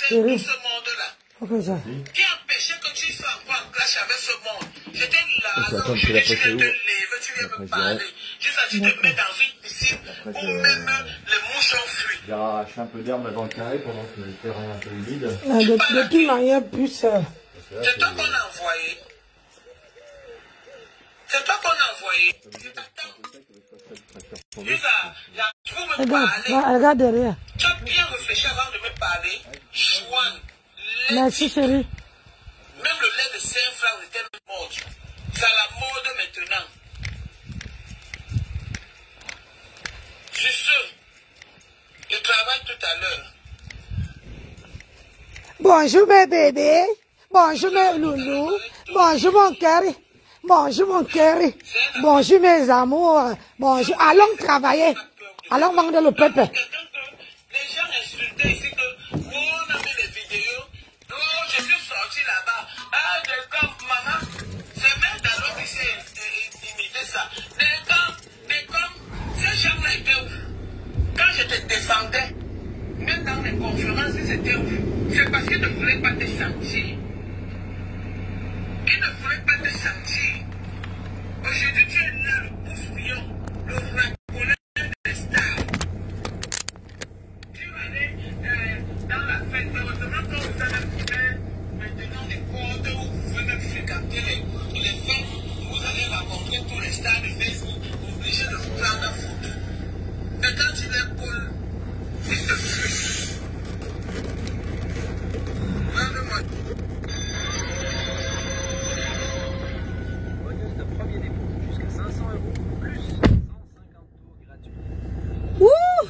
tout ce monde-là. Qui empêchait que tu sois encore en clash avec ce monde? J'étais là, je viens te lever, tu viens me parler. Juste à tu te mets dans une piscine où même les mouches ont fui. J'ai arraché un peu d'herbe dans le carré pendant que le terrain est un peu humide. De toute manière, plus... C'est toi qu'on a envoyé. C'est toi qu'on a envoyé. Je t'attends. Vous me parlez. Regarde derrière. Tu as bien réfléchi avant de me parler. Joanne. Merci chérie. Même le lait de 5 francs était mode. C'est à la mode maintenant. Sur ce, je travaille tout à l'heure. Bonjour mes bébés. Bonjour mes loulous. Bonjour mon cœur. Bonjour mon cœur. Bonjour mes amours. Bonjour. Allons travailler. Allons vendre le peuple. Les gens insultaient ici que on a mis les vidéos. Oh, je suis sorti là-bas. Ah, comme maman, c'est même dans l'autre qui s'est imité ça. Ces gens-là étaient où? Quand je te défendais, même dans les conférences, ils étaient où? C'est parce qu'ils ne voulaient pas te sentir. Ils ne voulaient pas te sentir. Aujourd'hui, tu es là, le bouffillon, le racoleur des stars. Tu vas aller dans la fête. Heureusement, quand vous avez fait maintenant des codes où vous pouvez même fréquenter les fêtes, vous allez rencontrer tous les stars de Facebook, vous obligez de vous prendre en photo. Et quand tu les colles, ils te fuient. Regarde-moi. Bonus de premier dépôt jusqu'à 500 € plus 150 tours gratuits. Ouh!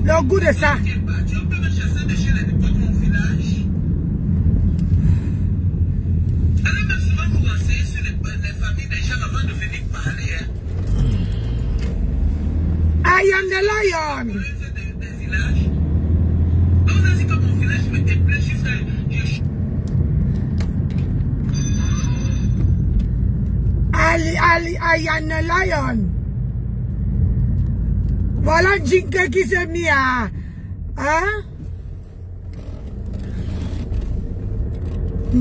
Le goût de ça. I am the lion. I am the lion. Voilà Jinka qui s'est mis à... Hein?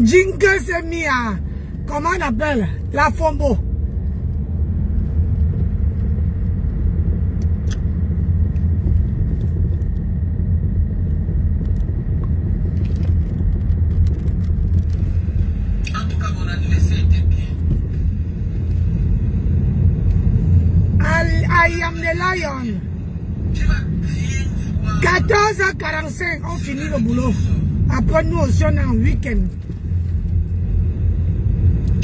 Jinka s'est mis à... Comment on appelle? La Fombo. En tout cas, mon anniversaire était bien. I am the lion. 14h45, on finit le boulot. Après nous aussi, on est en week-end.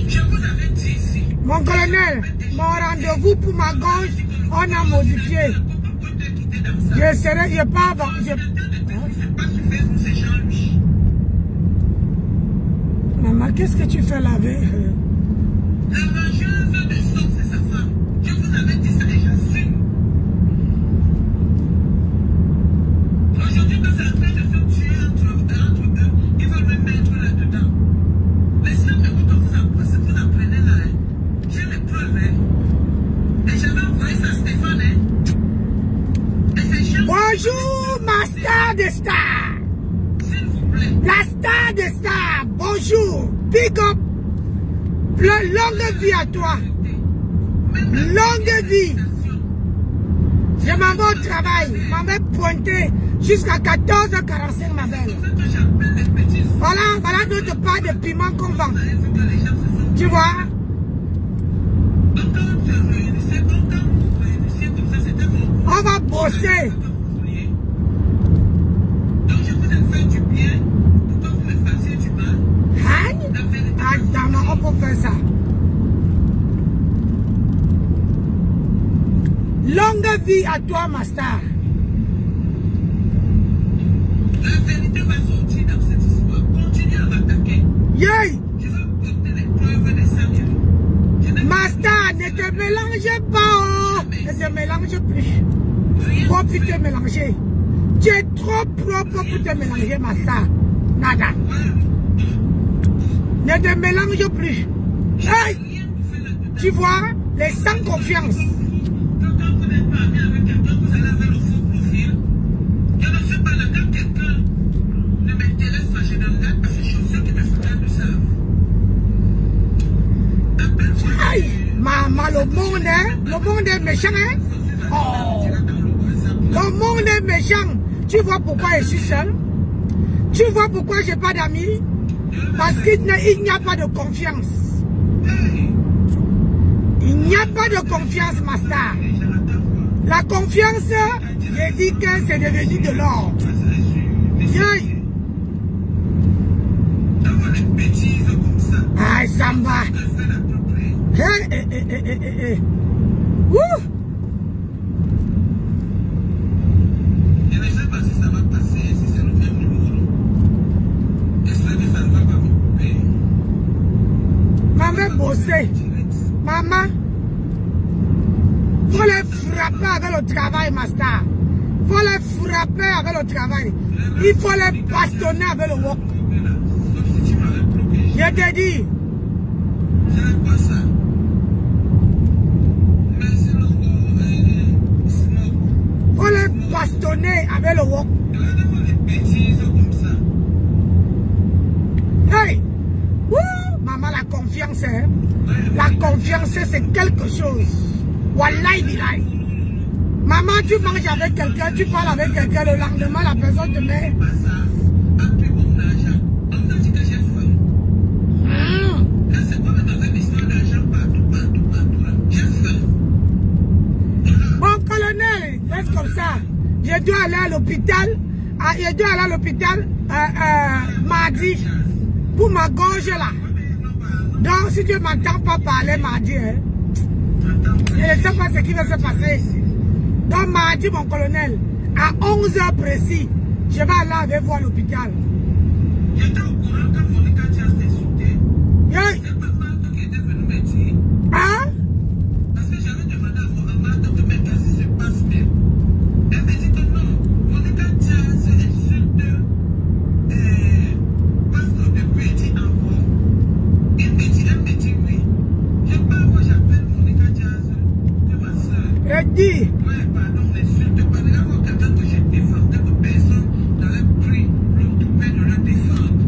Je vous avais dit ici. Mon colonel, mon rendez-vous pour ma gauche, on a modifié. Je serai, je pas avant. Maman, qu'est-ce que tu fais là avec? La mangeuse de sauce, c'est sa femme. Je vous avais dit ça déjà. Aujourd'hui, quand c'est en train de se tuer entre eux, ils veulent me mettre là-dedans. star des stars. La star des stars. Bonjour. Big up. Longue vie à toi. Longue vie. Je m'en vais au travail. Je m'en vais pointer jusqu'à 14h45, ma belle. Voilà notre part de piment qu'on vend. Tu vois? On va bosser. Donc je vous ai fait du bien pour que vous me fassiez du mal. Aïe! Attends, on peut faire ça. Longue vie à toi, ma star. La vérité va sortir dans cette histoire. Continue à m'attaquer. Yay! Je vais porter les preuves des sérieux. Ma star, ne te mélange pas, oh! Ne te mélange plus. Faut plus te mélanger. Tu es trop propre pour te mélanger, ma star. Nada. Ne te mélange plus. Hey! Tu vois, les sans confiance. Quand vous n'êtes pas ami avec quelqu'un, vous allez avec le faux profil. Je ne sais pas, le gars, quelqu'un ne m'intéresse pas, je ne regarde pas ces choses qui me font de ça. Aïe! Maman, le monde est méchant, hein? Oh! Le monde est méchant. Tu vois pourquoi je suis seul? Tu vois pourquoi je n'ai pas d'amis? Parce qu'il n'y a pas de confiance. Il n'y a pas de confiance, ma star. La confiance, j'ai dit que c'est devenu de l'or. Yay! Ah, Samba. Wouh! Je ne sais pas si ça va passer, si c'est le même numéro. J'espère que ça ne va pas vous couper. Maman bosser. Maman, faut les frapper avec le travail, ma star. Faut les frapper avec le travail. Il faut les bastonner avec le wok. Je te dis. C'est quoi ça? Merci Longo. Faut les bastonner avec le wok. Regardez-moi les bêtises comme ça. Hey! Wouh! Maman, la confiance, hein? La confiance, c'est quelque chose. Wallahi billahi. Maman, tu manges avec quelqu'un, tu parles avec quelqu'un, le lendemain, la personne te met. Pas ça. Pas plus bon argent. On m'a dit que j'ai faim. Là, c'est quoi même avec l'histoire d'argent partout là. J'ai faim. Bon, colonel, laisse comme ça. Je dois aller à l'hôpital. Je dois aller à l'hôpital mardi. Pour ma gorge là. Donc, si tu ne m'entends pas parler mardi, hein, je ne sais pas ce qui va se passer. Donc, mardi, mon colonel, à 11h précis, je vais aller avec vous à l'hôpital. J'étais au courant quand Monica Diaz t'insultait. Hey. C'est pas Marthe qui était venu me dire. Hein? Parce que j'avais demandé à Marthe de me dire si c'est pas bien. Elle me dit que non. Monica Diaz insulte Pasteur depuis, elle dit encore. Elle me dit oui. Je parle, moi j'appelle Monica Diaz de ma soeur. Je dis. Ouais, pardon, n'insulte pas. Regarde quelqu'un que je défendais, que personne n'avait pris l'occupé de le défendre.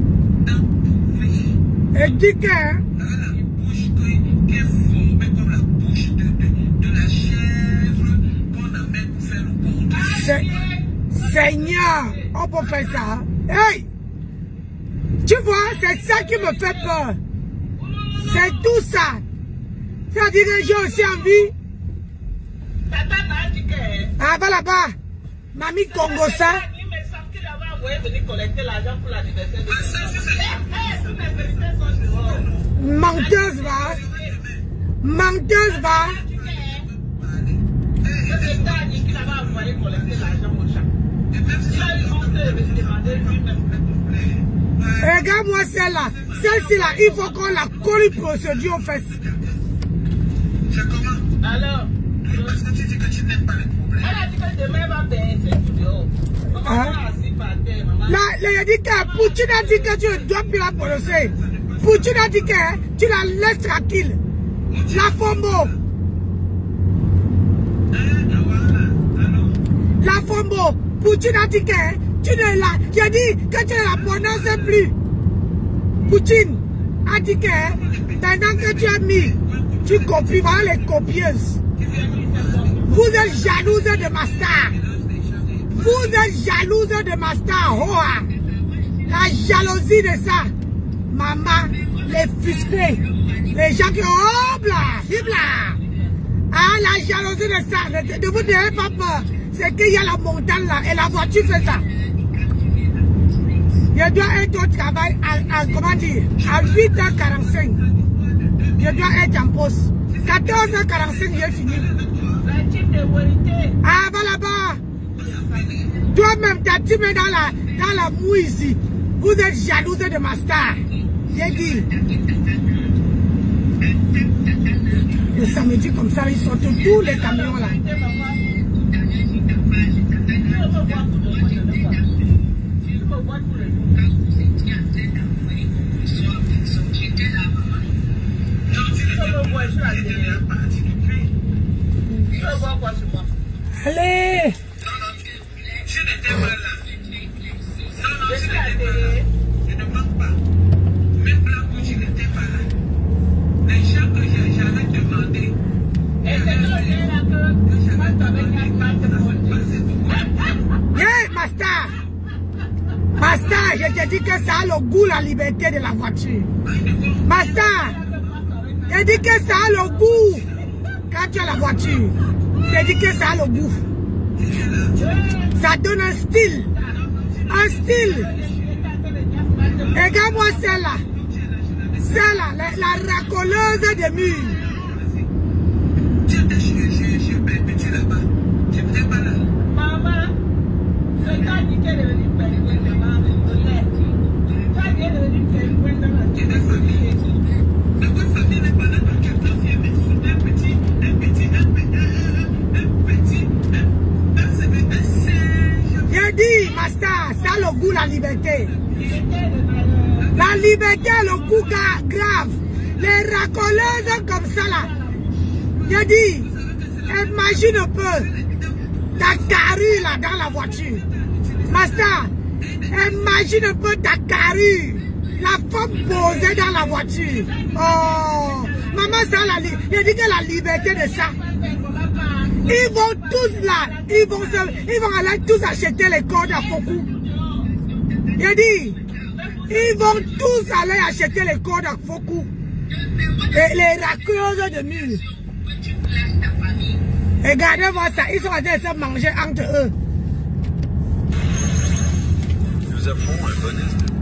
D'un pourri. Je dis que. Avec la bouche qui est formée comme la bouche de la chèvre qu'on amène pour faire le compte. Seigneur, on peut faire ça. Hey! Tu vois, c'est ça qui me fait peur. C'est tout ça. C'est-à-dire que j'ai aussi envie. Ah, bah là-bas. Mamie Congo ça. Il m'est sorti là-bas, vous voyez, venir collecter l'argent pour l'anniversaire de Menteuse va. Menteuse va. Regarde-moi celle-là. Celle-ci là, il faut qu'on la colle une procédure aux fesses. C'est comment? Alors, Parce que tu dis que tu n'aimes pas les problèmes. elle a dit que demain elle va baisser tout dehors. Comment Hein? on va assis par terre, maman? Là, il a dit que Poutine a dit que tu ne dois plus la prononcer. Poutine a dit que tu la laisses tranquille. La Fombo. La Fombo. Poutine a dit que tu ne la... J'ai dit que tu ne la prononces plus. Poutine a dit que maintenant que tu as mis, tu copies, voilà les copieuses. Vous êtes jalouse de ma star. Vous êtes jalouse de ma star. Oh, la jalousie de ça. Maman, les frustrés. Les gens qui... Oh, bla, bla. Ah, la jalousie de ça. Ne vous n'ayez pas peur. C'est qu'il y a la montagne là. Et la voiture fait ça. Je dois être au travail à comment dire, à 8h45. Je dois être en poste. 14h45, j'ai fini. Ah, va là-bas. Toi-même, ta team est dans la mouille ici. Vous êtes jalouse de ma star. J'ai dit. Le samedi comme ça, ils sortent tous les camions là. Allez. Je n'étais pas là. Non, je n'étais pas là. Je ne manque pas. Même là où je n'étais pas là. Les gens que j'avais demandé. Hey, Master! Master, je te dis que ça a le goût, la liberté de la voiture. Master, je dis que ça a le goût. Quand tu as la voiture, je dis que ça a le goût. Ça donne un style. Un style. Regarde-moi celle-là. Celle-là, la racoleuse des murs. J'étais là-bas. Je n'étais pas là. Maman, c'est toi qui es devenu périphériquement relais. Toi qui es devenu périphériquement relais. J'ai des familles. Notre famille n'est pas là dans 14e, mais sous un petit. J'ai dit, Master, ça a le goût, la liberté. La liberté a le goût grave. Les racoleuses comme ça là. J'ai dit, imagine un peu ta carrure là dans la voiture. Master, imagine un peu ta carrure. La femme posée dans la voiture. Oh, maman, ça, j'ai dit que la liberté de ça. Ils vont tous là, ils vont aller tous acheter les cordes à Fokou. J'ai dit, ils vont tous aller acheter les cordes à Fokou. Et les racleuses de mur. Regardez-moi ça, ils sont en train de se manger entre eux. Nous avons un bon instant.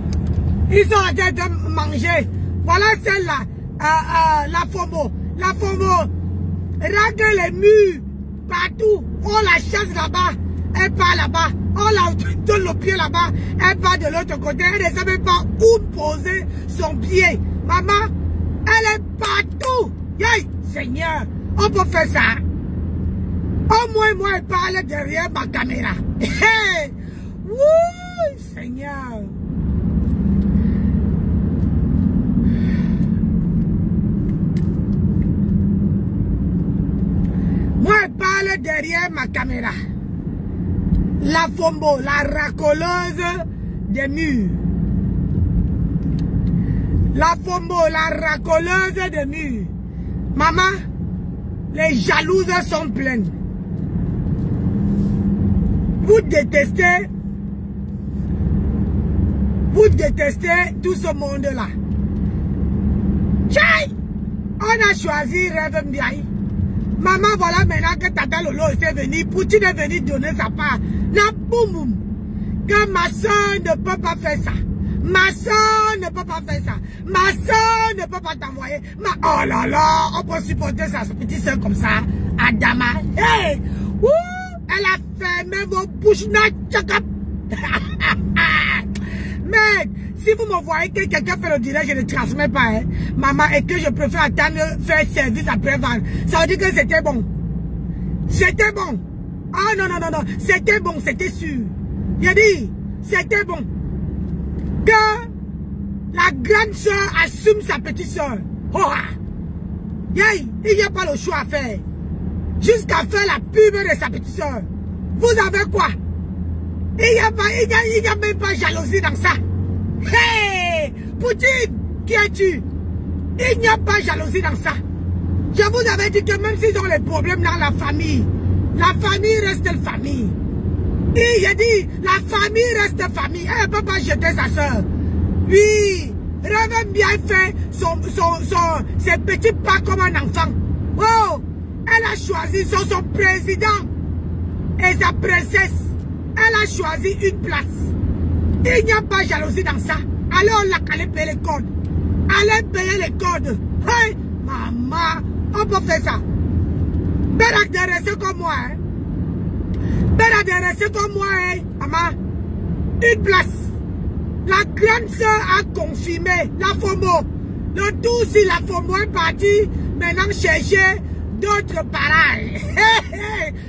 Ils sont en train de manger. Voilà celle-là, la FOMO. La FOMO règle les murs partout. On la chasse là-bas, elle part là-bas. On la donne le pied là-bas, elle part de l'autre côté. Elle ne sait même pas où poser son pied. Maman, elle est partout. Hey, Seigneur, on peut faire ça. Au moins, moi, elle parle derrière ma caméra. Hey, wouh, Seigneur. Moi, elle parle derrière ma caméra. La fombo, la racoleuse des murs. La fombo, la racoleuse des murs. Maman, les jalouses sont pleines. Vous détestez tout ce monde-là. Tchaï! On a choisi Rêve Mbiaye. Maman, voilà maintenant que Tata Lolo est venu, Poutine est venu donner sa part. La boum, que ma soeur ne peut pas faire ça. Ma soeur ne peut pas faire ça. Ma soeur ne peut pas t'envoyer. Oh là là, on peut supporter sa petite soeur comme ça. Adama. Hey! Ouh! Elle a fermé vos bouches. Mais si vous me voyez que quelqu'un fait le direct, je ne transmets pas, hein, maman, et que je préfère attendre faire service après vendre. Ça veut dire que c'était bon. C'était bon. Ah non, non, non, non. C'était bon, c'était sûr. J'ai dit, c'était bon. Que la grande soeur assume sa petite soeur. Oh, il n'y a pas le choix à faire. Jusqu'à faire la pub de sa petite soeur. Vous avez quoi? Il n'y a même pas jalousie dans ça. Hey, Poutine, qui es-tu? Il n'y a pas jalousie dans ça. Je vous avais dit que même s'ils ont les problèmes dans la famille reste famille. Et il a dit, la famille reste famille. Elle ne peut pas jeter sa soeur. Oui, Reverend bien fait ses petits pas comme un enfant. Oh, elle a choisi son président et sa princesse. Elle a choisi une place. Il n'y a pas de jalousie dans ça. Alors on l'a qu'à payer les codes. Allez payer les codes. Hey, maman, on peut faire ça. Ben adhérer comme moi. Hein. Ben adhérer comme moi, hein, maman. Une place. La grande soeur a confirmé la FOMO. Le tout si la FOMO est partie, maintenant chercher d'autres parages.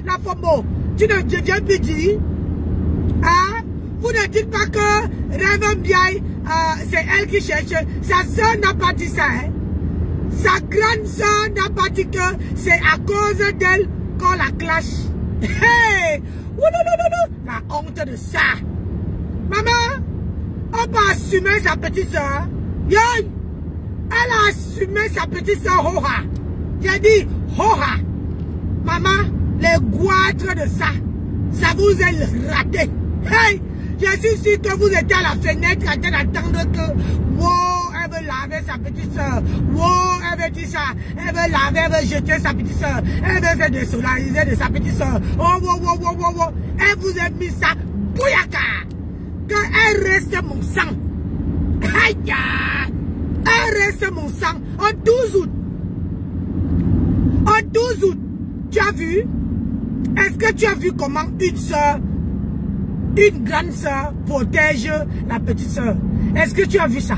La FOMO. Tu ne viens plus dire. Hein? Vous ne dites pas que Reverend Biaï, c'est elle qui cherche. Sa soeur n'a pas dit ça. Hein? Sa grande soeur n'a pas dit que c'est à cause d'elle qu'on la clash. Hey! La honte de ça. Maman, on peut assumer sa petite soeur. Elle a assumé sa petite soeur Hoha. J'ai dit Hoha. Maman, les goitres de ça, ça vous est raté. Hey! Je suis sûr que vous étiez à la fenêtre en train d'attendre que wow, elle veut laver sa petite soeur. Wow, elle veut dire ça. Elle veut laver, elle veut jeter sa petite soeur. Elle veut se désolariser de sa petite soeur. Oh, wow. Elle vous a mis ça. Bouyaka. Quand elle reste mon sang. Aïe. Elle reste mon sang. En 12 août. En 12 août. Tu as vu? Est-ce que tu as vu comment une soeur, une grande soeur protège la petite soeur? Est-ce que tu as vu ça?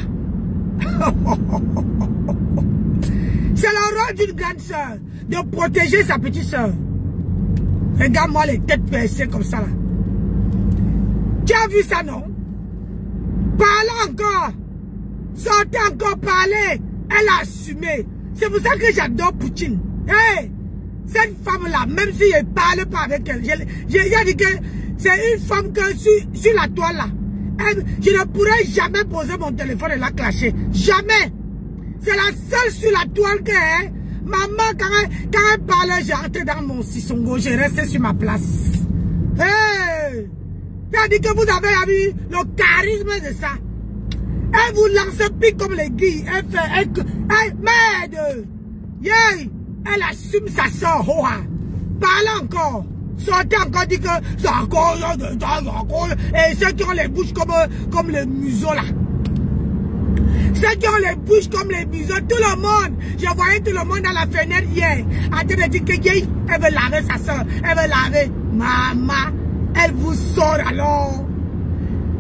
C'est le rôle d'une grande soeur de protéger sa petite soeur. Regarde-moi les têtes percées comme ça là. Tu as vu ça, non? Parle encore. Sortez encore parler. Elle a assumé. C'est pour ça que j'adore Poutine. Hey! Cette femme-là, même si je ne parle pas avec elle, j'ai dit que c'est une femme que sur la toile là, je ne pourrais jamais poser mon téléphone et la clasher. Jamais. C'est la seule sur la toile que maman, quand elle parlait, j'ai rentré dans mon sissongo, j'ai resté sur ma place. Hey! J'ai dit que vous avez vu le charisme de ça. Elle vous lance pique comme les guilles. Elle merde. Yeah! Elle assume sa soeur, Hoa. Parle encore. Sortez encore, dit que c'est encore. Et ceux qui ont les bouches comme les museaux là. Ceux qui ont les bouches comme les museaux, tout le monde. Je voyais tout le monde dans la fenêtre hier. En train de dire que elle veut laver sa soeur. Elle veut laver. Maman, elle vous sort alors.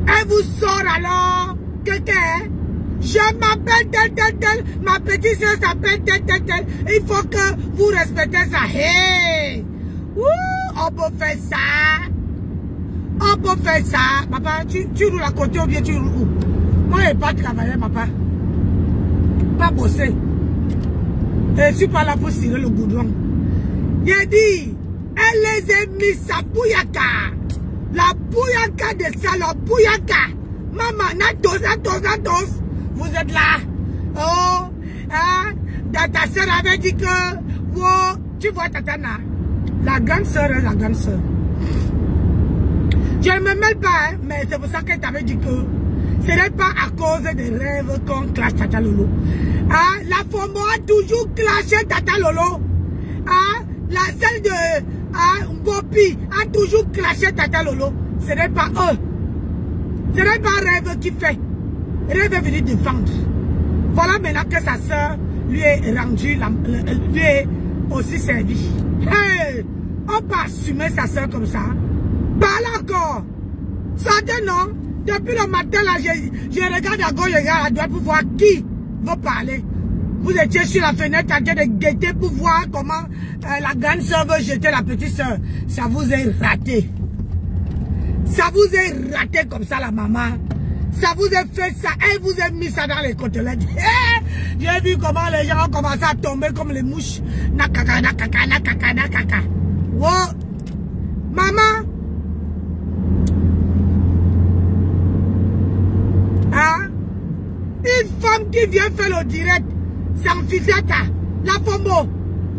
Elle vous sort alors. Quelqu'un. Je m'appelle tel, ma petite soeur s'appelle tel. Il faut que vous respectez ça. Hey! On peut faire ça. On peut faire ça. Papa, tu roules à côté ou bien tu roules où? Moi, je n'ai pas travaillé, papa. Pas bossé. Je ne suis pas là pour cirer le goudron. J'ai dit, elle les a mis sa bouyaka. La bouyaka de ça, la bouyaka. Maman, natos. Vous êtes là. Oh, hein? Ta soeur avait dit que, wow, tu vois Tatana. La grande soeur est la grande soeur. Je ne me mêle pas, hein, mais c'est pour ça qu'elle t'avait dit que ce n'est pas à cause des rêves qu'on clash Tata Lolo. Hein? La FOMO a toujours clashé Tata Lolo. Hein? La celle de Mbopi a toujours clashé Tata Lolo. Ce n'est pas eux. Ce n'est pas rêve qui fait. Rêve est venu défendre. Voilà maintenant que sa soeur lui est rendue, lui est aussi servi. Hey, on peut assumer sa soeur comme ça. Parle encore. Sortez non. Depuis le matin là, je regarde à gauche, je regarde à droite pour voir qui va parler. Vous étiez sur la fenêtre en train de guetter pour voir comment la grande soeur veut jeter la petite soeur. Ça vous est raté. Ça vous est raté comme ça la maman. Ça vous a fait ça, elle vous a mis ça dans les côtelettes. J'ai vu comment les gens ont commencé à tomber comme les mouches. Nakaka. Wow. Maman, qui vient faire le direct sans filtrata. La FOMO.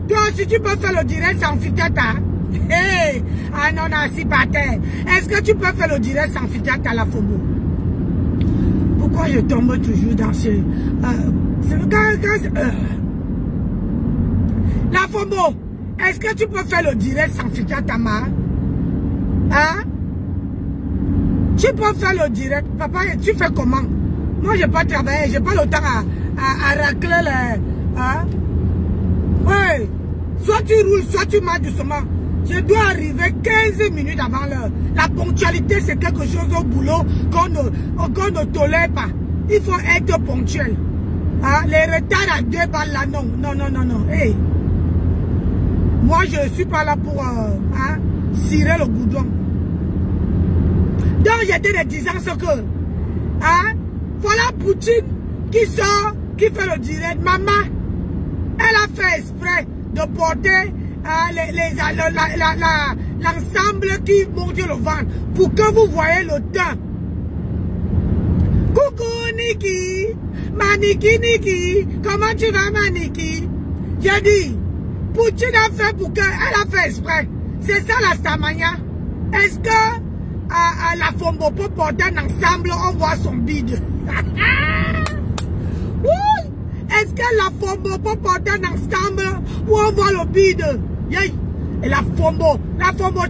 Toi aussi, tu peux faire le direct sans filtrata. Hey. Ah non, non, si par terre. Est-ce que tu peux faire le direct sans filtrata, la FOMO? Pourquoi je tombe toujours dans ce... La FOMO, est-ce que tu peux faire le direct sans filtrata, ma? Hein? Tu peux faire le direct. Papa, tu fais comment? Moi, je n'ai pas travaillé. Je n'ai pas le temps à racler les... Hein? Oui. Soit tu roules, soit tu marches doucement. Je dois arriver 15 minutes avant l'heure. La ponctualité, c'est quelque chose au boulot qu'on ne tolère pas. Il faut être ponctuel. Hein? Les retards à 2 balles là, non. Non, non, non, non. Hey. Moi, je ne suis pas là pour cirer le goudron. Donc, j'étais de disant ce que... Hein? Voilà Poutine qui sort, qui fait le direct. Maman, elle a fait exprès de porter l'ensemble qui monte le ventre pour que vous voyez le temps. Coucou Niki, Maniki Niki, comment tu vas Maniki? J'ai dit, Poutine a fait pour que, elle a fait exprès. C'est ça la Stamania. Est-ce que la FOMO peut porter un ensemble, on voit son bide? Est-ce que la FOMO peut porter un ensemble où on voit le bide? Yeah. Et la FOMO,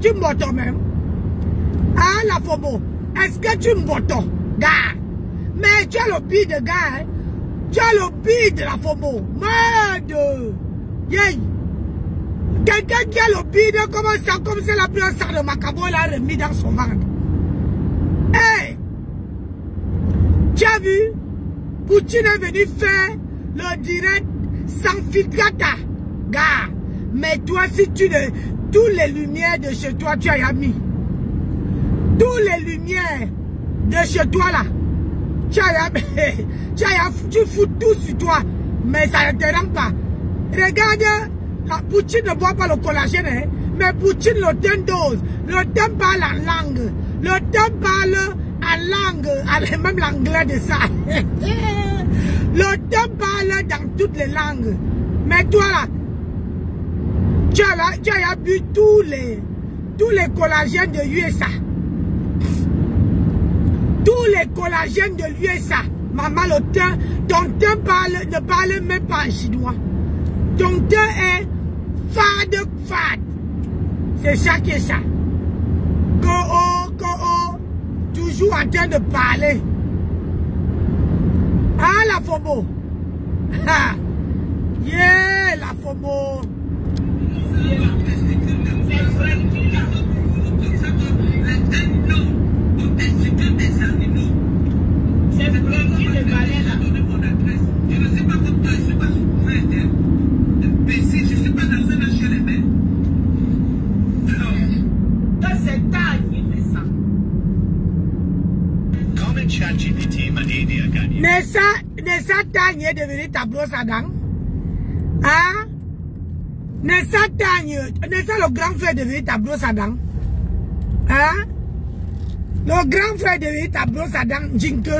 tu me votes même. Ah, la FOMO, est-ce que tu me votes? Gars, mais tu as le bide, gars. Hein? Tu as le bide, la FOMO. Merde. Yeah. Quelqu'un qui a le bide, comme c'est la plus sac de Macabo, il a remis dans son ventre. Hey! Tu as vu? Poutine est venu faire le direct sans filtrata. Gars, mais toi, si tu ne... Tous les lumières de chez toi, tu as mis. Tous les lumières de chez toi, là. Tu fous tout sur toi. Mais ça ne te rend pas. Regarde, la Poutine ne boit pas le collagène, hein, mais Poutine le donne dose. Le donne parle en langue. Le donne parle en langue. Même l'anglais de ça. Le donne parle dans toutes les langues. Mais toi là, tu as bu tous les collagènes de l'USA. Tous les collagènes de l'USA. Maman, le teint, ton teint ne parle même pas en chinois. Ton teint est fade. C'est ça qui est ça. Toujours en train de parler. Ah, la FOMO. Ha. Yeah, la FOMO. Nessa Tagne est devenu ta brosse à dents. Hein? Nessa le grand frère est devenu ta brosse à dents. Hein? Le grand frère est devenu ta brosse à dents, Jinke.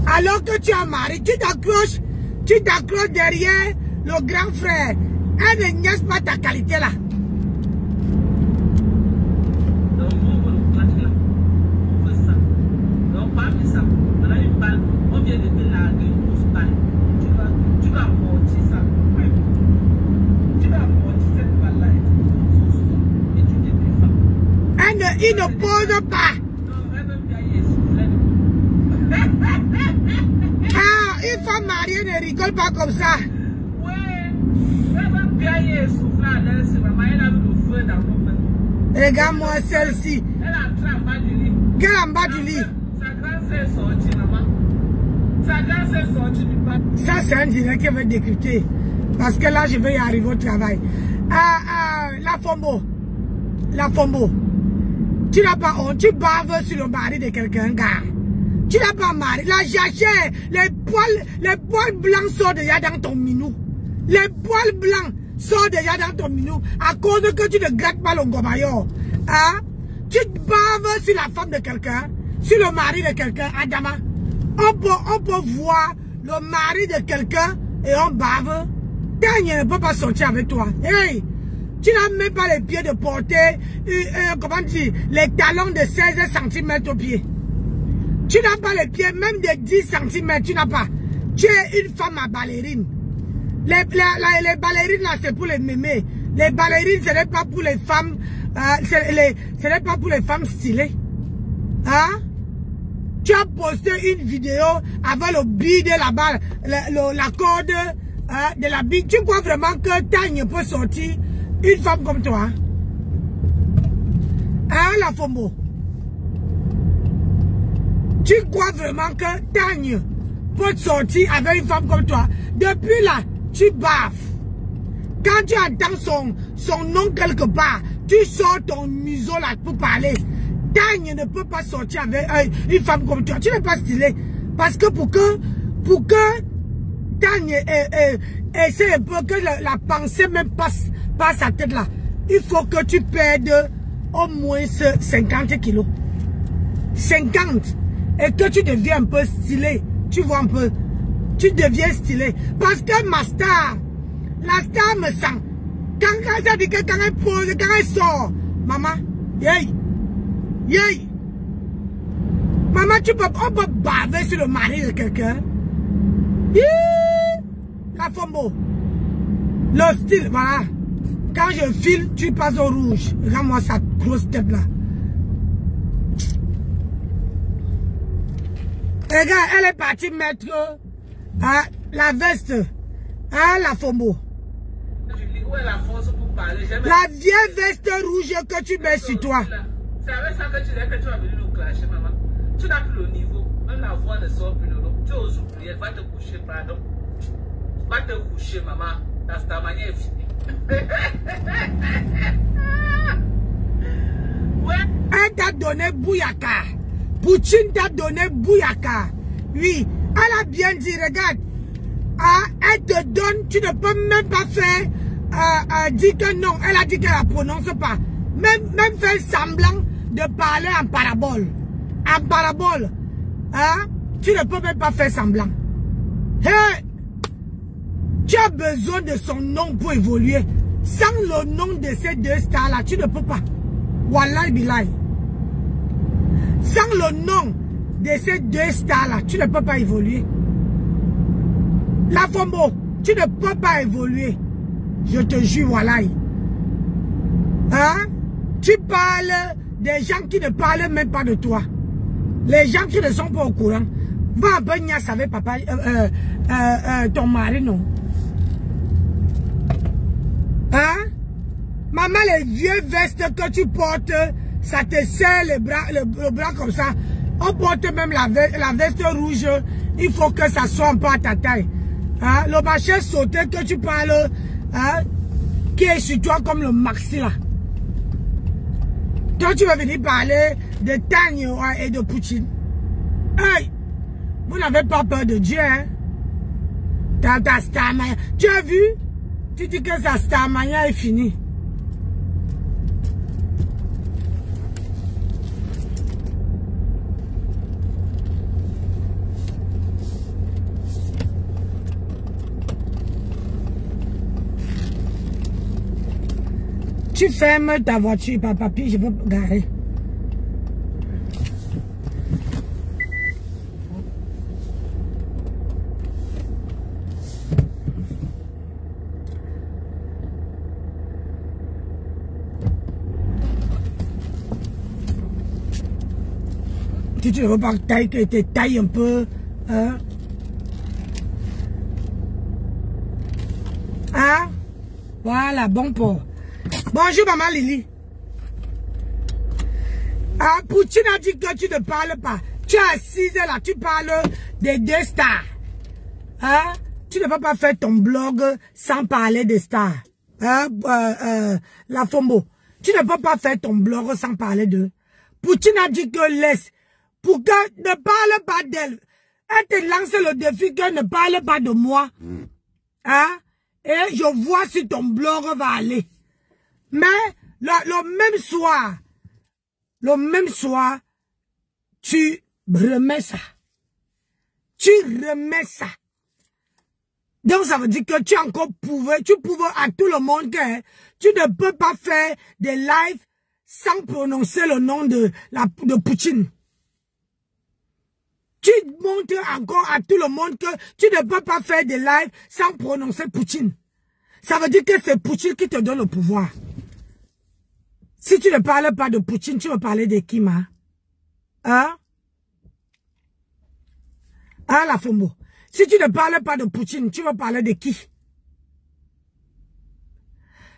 Alors que tu as marié, tu t'accroches derrière le grand frère. Elle ne niaise pas ta qualité là. Il ne pose pas. Ah, une femme mariée ne rigole pas comme ça. Regarde-moi celle-ci. Quelle en bas du lit? Ça, c'est un direct qui va décrypter. Parce que là, je vais y arriver au travail. La FOMO. Tu n'as pas honte, tu baves sur le mari de quelqu'un, gars. Tu n'as pas mari. La jachère, les poils blancs sortent déjà dans ton minou. Les poils blancs sortent déjà dans ton minou à cause que tu ne grattes pas le gomaillon. Hein? Tu baves sur la femme de quelqu'un, sur le mari de quelqu'un, Adama. On peut voir le mari de quelqu'un et on bave, Tanya ne peut pas sortir avec toi. Hey, tu n'as même pas les pieds de porter, comment dire, les talons de 16 cm au pied. Tu n'as pas les pieds, même de 10 cm, tu n'as pas. Tu es une femme à ballerine. Les ballerines là, c'est pour les mémés. Les ballerines, ce n'est pas pour les femmes, ce n'est pas pour les femmes stylées. Hein? Tu as posté une vidéo avec le bide là-bas, la corde de la bide. Tu crois vraiment que Tanya peut sortir une femme comme toi? Hein, la Fombo? Tu crois vraiment que Tanya peut sortir avec une femme comme toi? Depuis là, tu baffes. Quand tu entends son nom quelque part, tu sors ton museau là pour parler. Tanya ne peut pas sortir avec une femme comme toi. Tu n'es pas stylé. Parce que pour que Tanya essaie un peu que la pensée même passe par sa tête là, il faut que tu perdes au moins 50 kilos. 50. Et que tu deviens un peu stylé. Tu vois un peu. Tu deviens stylé. Parce que ma star, la star me sent. Quand ça dit que quand elle pose, quand elle sort, maman, yay. Yay! Maman, on peut baver sur le mari de quelqu'un. La Fombo. Le style, voilà. Quand je file, tu passes au rouge. Regarde-moi sa grosse tête là. Regarde, elle est partie mettre la veste. Hein, la Fombo. La vieille veste rouge que tu mets sur toi. C'est avec ça que tu dis que tu vas venir nous clasher, maman. Tu n'as plus le niveau. Même la voix ne sort plus de l'eau. Tu oses oublier. Va te coucher, pardon. Va te coucher, maman. Ta manière est finie. Ouais. Elle t'a donné Bouyaka. Poutine t'a donné Bouyaka. Oui. Elle a bien dit, regarde. Elle te donne, tu ne peux même pas faire dire que non. Elle a dit qu'elle ne prononce pas. Même faire semblant de parler en parabole. En parabole. Hein? Tu ne peux même pas faire semblant. Hey! Tu as besoin de son nom pour évoluer. Sans le nom de ces deux stars-là, tu ne peux pas. Wallahi billahi. Sans le nom de ces deux stars-là, tu ne peux pas évoluer. La Fombo, tu ne peux pas évoluer. Je te jure, wallahi. Hein? Tu parles des gens qui ne parlent même pas de toi. Les gens qui ne sont pas au courant. Va un peu niasse avec papa, ton mari, non? Hein? Maman, les vieux vestes que tu portes, ça te serre le bras comme ça. On porte même la veste rouge. Il faut que ça soit un peu à ta taille. Hein? Le machin sauté que tu parles, hein? Qui est sur toi comme le maxi là. Toi, tu vas venir parler de Tanya et de Poutine. Hey! Vous n'avez pas peur de Dieu, hein? Ta Starmania. Tu as vu? Tu dis que sa Starmania est finie. Tu fermes ta voiture, papa, puis je veux garer. Si tu ne veux pas que tu tailles un peu, hein? Hein? Voilà, bon pour. Bonjour maman Lily. Ah, Poutine a dit que tu ne parles pas. Tu es assise là, tu parles des deux stars. Hein? Tu ne peux pas faire ton blog sans parler des stars. Hein? La Fombo. Tu ne peux pas faire ton blog sans parler d'eux. Poutine a dit que laisse. Pour que ne parle pas d'elle. Elle te lance le défi que ne parle pas de moi. Hein? Et je vois si ton blog va aller. Mais le même soir, tu remets ça. Tu remets ça. Donc ça veut dire que tu pouvais à tout le monde que tu ne peux pas faire des lives sans prononcer le nom de Poutine. Tu montres encore à tout le monde que tu ne peux pas faire des lives sans prononcer Poutine. Ça veut dire que c'est Poutine qui te donne le pouvoir. Si tu ne parles pas de Poutine, tu veux parler de qui, ma? Hein? Hein, la Fombo? Si tu ne parles pas de Poutine, tu veux parler de qui?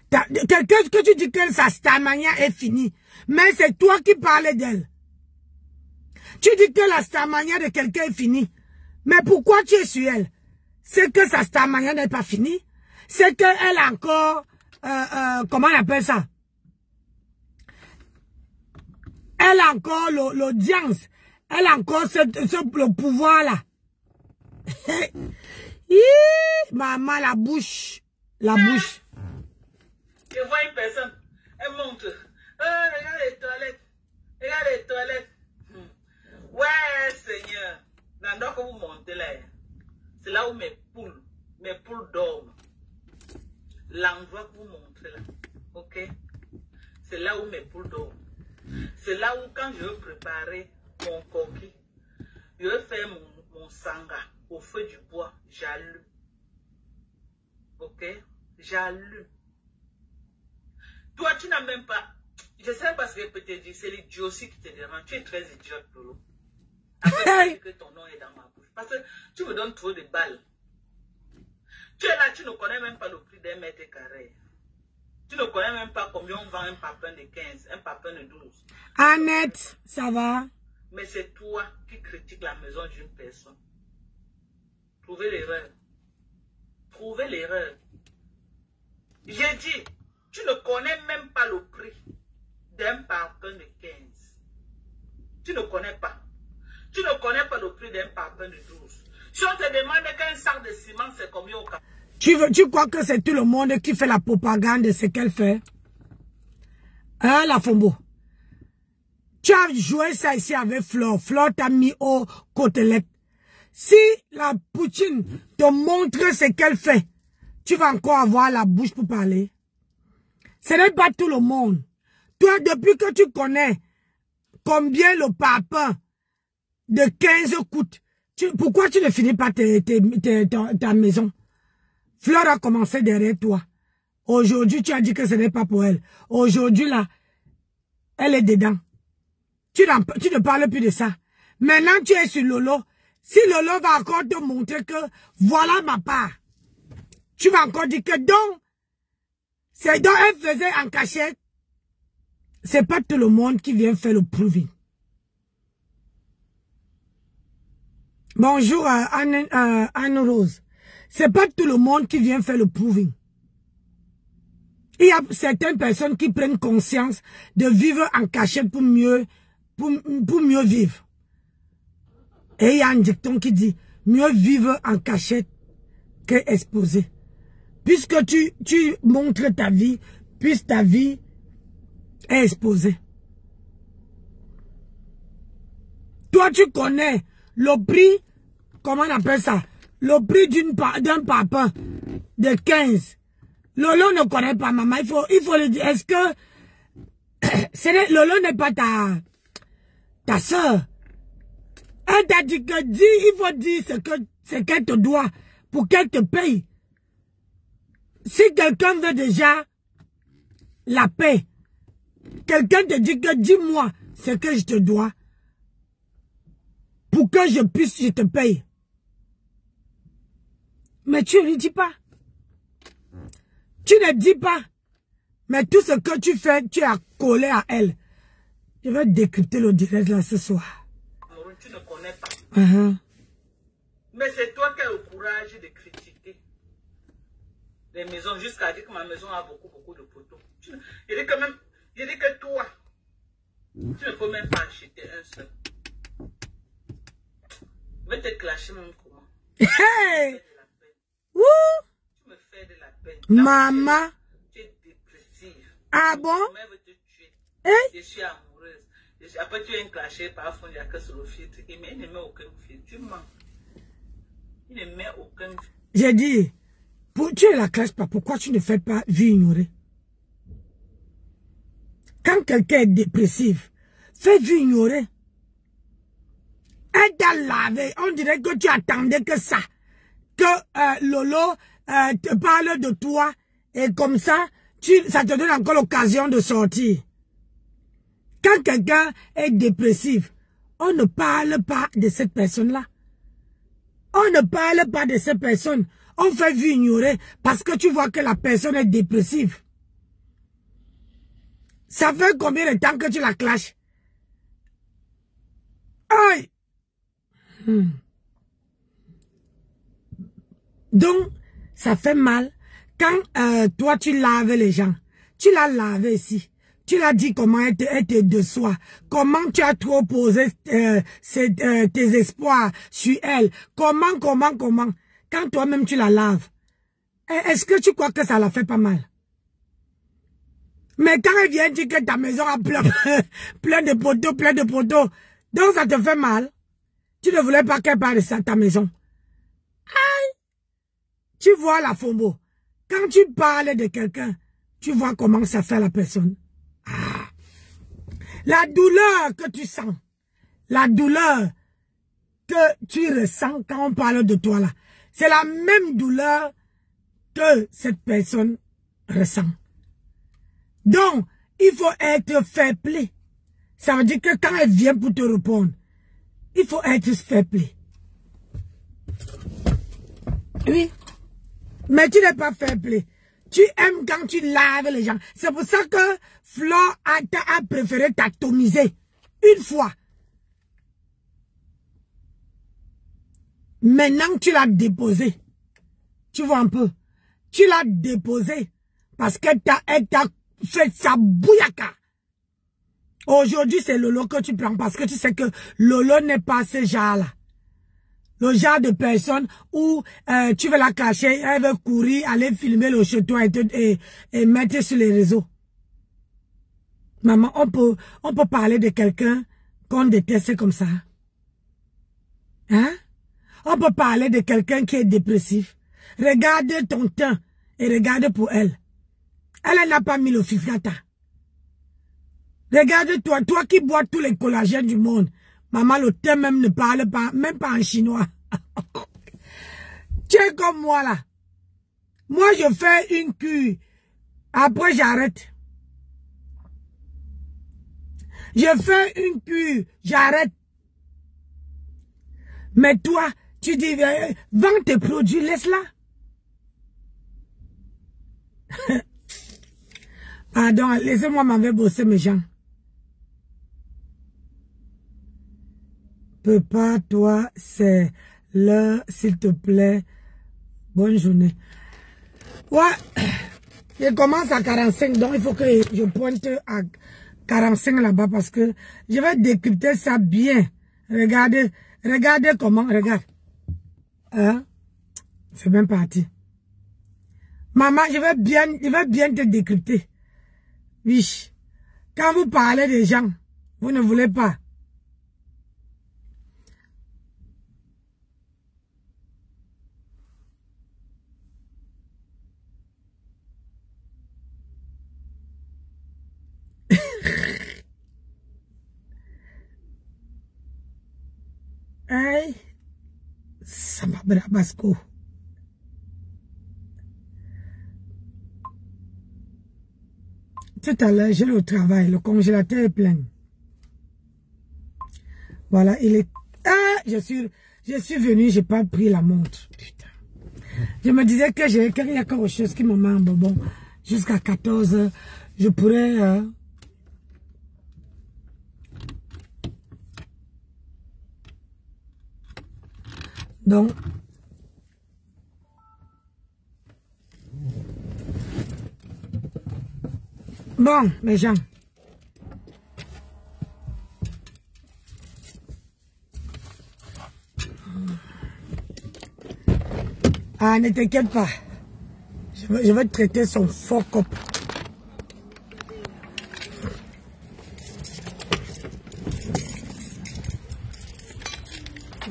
Quelqu'un que tu dis que sa Starmania est finie, mais c'est toi qui parles d'elle. Tu dis que la Starmania de quelqu'un est finie, mais pourquoi tu es sur elle? C'est que sa Starmania n'est pas finie, c'est qu'elle a encore, comment on appelle ça? Elle a encore l'audience, elle a encore le pouvoir là. Maman, la bouche. Je vois une personne, elle monte. Regarde les toilettes. Regarde les toilettes. Ouais, Seigneur. L'endroit que vous montez là, c'est là où mes poules dorment. L'endroit que vous montrez là, ok? C'est là où mes poules dorment. C'est là où quand je veux préparer mon coquille, je veux faire mon sanga au feu du bois, j'allume. Ok? J'allume. Toi, tu n'as même pas... Je sais pas ce que je peux te dire, c'est l'idiotie qui te dérange. Tu es très idiote, Lolo. Après, que ton nom est dans ma bouche. Parce que tu me donnes trop de balles. Tu es là, tu ne connais même pas le prix d'un mètre carré. Tu ne connais même pas combien on vend un papin de 15, un papin de 12. Annette, ça va? Mais c'est toi qui critiques la maison d'une personne. Trouvez l'erreur. Trouvez l'erreur. J'ai dit, tu ne connais même pas le prix d'un parpaing de 15. Tu ne connais pas. Tu ne connais pas le prix d'un parpaing de 12. Si on te demande qu'un sac de ciment, c'est combien au cap? Tu crois que c'est tout le monde qui fait la propagande de ce qu'elle fait? Hein, la Fombo? Tu as joué ça ici avec Flore. Flore t'a mis au côtelette. Si la Poutine te montre ce qu'elle fait, tu vas encore avoir la bouche pour parler. Ce n'est pas tout le monde. Toi, depuis que tu connais combien le parpaing de 15 coûte, pourquoi tu ne finis pas ta maison? Flore a commencé derrière toi. Aujourd'hui, tu as dit que ce n'est pas pour elle. Aujourd'hui, là, elle est dedans. Tu ne parles plus de ça. Maintenant, tu es sur Lolo. Si Lolo va encore te montrer que voilà ma part, tu vas encore dire que donc, c'est donc elle faisait en cachette. C'est pas tout le monde qui vient faire le proving. Bonjour Anne Rose. C'est pas tout le monde qui vient faire le proving. Il y a certaines personnes qui prennent conscience de vivre en cachette pour mieux vivre. Et il y a un dicton qui dit mieux vivre en cachette que exposé. Puisque tu montres ta vie, puisque ta vie est exposée. Toi, tu connais le prix, comment on appelle ça? Le prix d'un papin de 15. Lolo ne connaît pas, maman. Il faut le dire. Est-ce que Lolo n'est pas ta soeur? Elle t'a dit que il faut dire ce qu'elle te doit pour qu'elle te paye. Si quelqu'un veut déjà la paix, quelqu'un te dit que dis-moi ce que je te dois pour que je te paye. Mais tu ne dis pas. Tu ne dis pas. Mais tout ce que tu fais, tu as collé à elle. Je vais décrypter le direct là ce soir. Tu ne connais pas. Uh-huh. Mais c'est toi qui as le courage de critiquer les maisons jusqu'à dire que ma maison a beaucoup de poteaux. Je dis que toi, tu ne peux même pas acheter un seul. Je vais te clasher même comment. Hey! Wouh! Tu me fais de la peine. Maman! Tu es dépressive. Ah bon? Je veux te tuer. Eh? Je suis amoureuse. Après, tu viens clasher par fond, il n'y a que sur le filtre. Mais il ne met aucun filtre. Tu mens. Il ne met aucun filtre. J'ai dit, Tu es la classe pas, pourquoi tu ne fais pas vue ignorée? Quand quelqu'un est dépressif, fais vue ignorée. Aide à laver. On dirait que tu attendais que ça. Que Lolo te parle de toi. Et comme ça, ça te donne encore l'occasion de sortir. Quand quelqu'un est dépressif, on ne parle pas de cette personne-là. On ne parle pas de cette personne. On fait vue ignorer parce que tu vois que la personne est dépressive. Ça fait combien de temps que tu la clashes? Aïe! Donc, ça fait mal. Quand toi, tu laves les gens, tu l'as lavé ici. Tu l'as dit comment elle te déçoit. Comment tu as trop posé tes espoirs sur elle. Comment. Quand toi-même tu la laves. Est-ce que tu crois que ça la fait pas mal? Mais quand elle vient dire que ta maison a plein de poteaux. Donc ça te fait mal. Tu ne voulais pas qu'elle parle de ça, ta maison. Aïe! Tu vois la fombo. Quand tu parles de quelqu'un, tu vois comment ça fait la personne. Ah. La douleur que tu sens, la douleur que tu ressens quand on parle de toi là, c'est la même douleur que cette personne ressent. Donc, il faut être fair play. Ça veut dire que quand elle vient pour te répondre, il faut être fair play. Oui. Mais tu n'es pas fair play. Tu aimes quand tu laves les gens. C'est pour ça que Flore a préféré t'atomiser. Une fois. Maintenant, tu l'as déposé. Tu vois un peu. Tu l'as déposé. Parce qu'elle t'a fait sa bouillaka. Aujourd'hui, c'est Lolo que tu prends. Parce que tu sais que Lolo n'est pas ce genre-là. Le genre de personne où tu veux la cacher, elle veut courir, aller filmer le chez toi et mettre sur les réseaux. Maman, on peut parler de quelqu'un qu'on déteste comme ça. Hein? On peut parler de quelqu'un qui est dépressif. Regarde ton teint et regarde pour elle. Elle n'a pas mis le fiflata. Regarde-toi, toi qui bois tous les collagènes du monde. Maman, le thé même ne parle pas, même pas en chinois. Tu es comme moi là. Moi, je fais une cure. Après, j'arrête. Je fais une cure. J'arrête. Mais toi, tu dis, vends tes produits, laisse-la. Pardon, laissez-moi m'en bosser mes gens. Peux pas, toi, c'est l'heure, s'il te plaît. Bonne journée. Ouais, je commence à 45, donc il faut que je pointe à 45 là-bas parce que je vais décrypter ça bien. Regardez comment, regarde. Hein? C'est bien parti. Maman, je vais bien te décrypter. Oui. Quand vous parlez des gens, vous ne voulez pas. Aïe, ça m'a brabasco. Tout à l'heure, j'ai le travail, le congélateur est plein. Voilà, il est... Ah, je suis venu, j'ai pas pris la montre. Putain. Je me disais que qu'il y a quelque chose qui me met un bonbon. Jusqu'à 14h, je pourrais... Donc, bon, mes gens, ah, ne t'inquiète pas, je vais traiter son fuck up.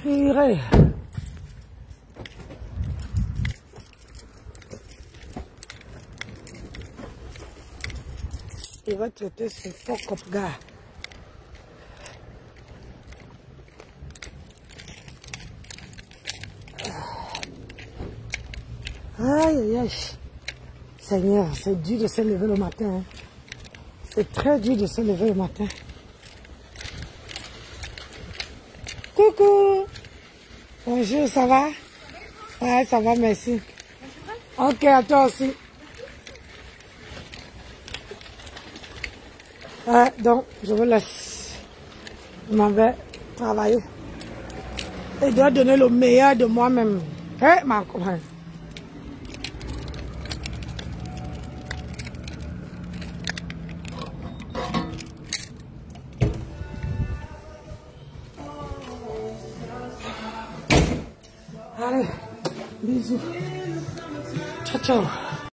Purée. Il va traiter ce fuck up gars. Aïe, aïe, aïe. Seigneur, c'est dur de se lever le matin. Hein. C'est très dur de se lever le matin. Coucou. Bonjour, ça va? Ouais, ça va, merci. Ok, à toi aussi. Ouais, donc, je vous laisse. Je m'en vais travailler. Et je dois donner le meilleur de moi-même. Hein, ma compagne? Allez, bisous. Ciao, ciao.